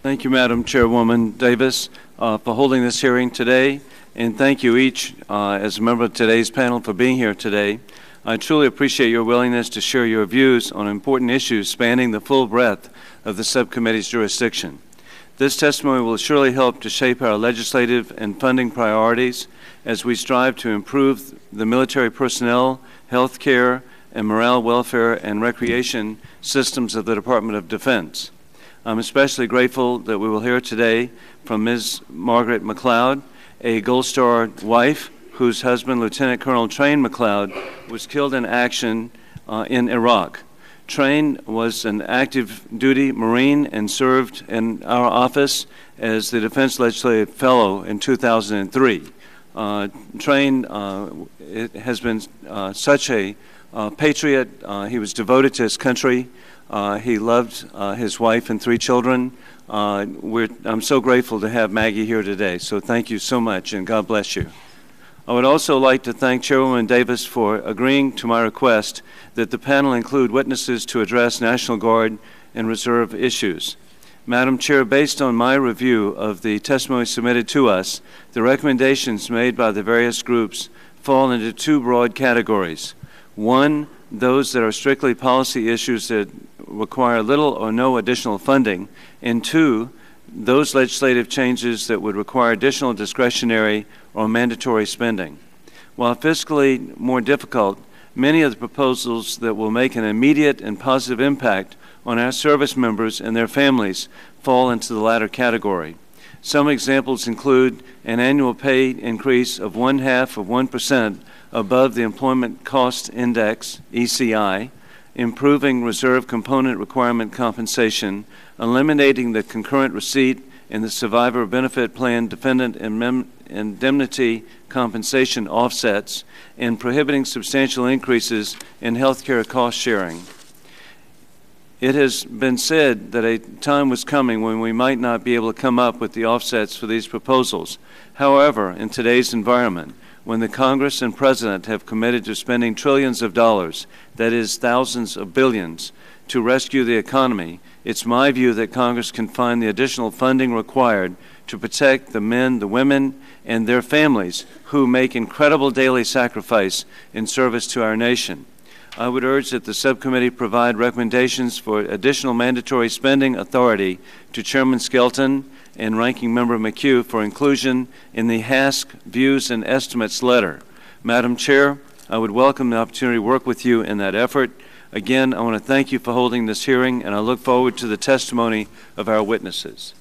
Thank you, Madam Chairwoman Davis, for holding this hearing today, and thank you each as a member of today's panel for being here today. I truly appreciate your willingness to share your views on important issues spanning the full breadth of the subcommittee's jurisdiction. This testimony will surely help to shape our legislative and funding priorities as we strive to improve the military personnel, health care, and morale, welfare, and recreation systems of the Department of Defense. I'm especially grateful that we will hear today from Ms. Margaret McLeod, a Gold Star wife whose husband, Lieutenant Colonel Train McLeod, was killed in action in Iraq. Train was an active duty Marine and served in our office as the Defense Legislative Fellow in 2003. Train has been such a patriot. He was devoted to his country. He loved his wife and 3 children. I'm so grateful to have Maggie here today, so thank you so much, and God bless you. I would also like to thank Chairwoman Davis for agreeing to my request that the panel include witnesses to address National Guard and Reserve issues. Madam Chair, based on my review of the testimony submitted to us, the recommendations made by the various groups fall into 2 broad categories. 1, those that are strictly policy issues that require little or no additional funding, and 2, those legislative changes that would require additional discretionary or mandatory spending. While fiscally more difficult, many of the proposals that will make an immediate and positive impact on our service members and their families fall into the latter category. Some examples include an annual pay increase of 0.5% above the Employment Cost Index, ECI, improving reserve component requirement compensation, eliminating the concurrent receipt in the Survivor Benefit Plan dependent indemnity compensation offsets, and prohibiting substantial increases in health care cost sharing. It has been said that a time was coming when we might not be able to come up with the offsets for these proposals. However, in today's environment, when the Congress and President have committed to spending trillions of dollars, that is thousands of billions, to rescue the economy, it's my view that Congress can find the additional funding required to protect the men, the women, and their families who make incredible daily sacrifice in service to our nation. I would urge that the subcommittee provide recommendations for additional mandatory spending authority to Chairman Skelton and Ranking Member McHugh for inclusion in the HASC Views and Estimates letter. Madam Chair, I would welcome the opportunity to work with you in that effort. Again, I want to thank you for holding this hearing, and I look forward to the testimony of our witnesses.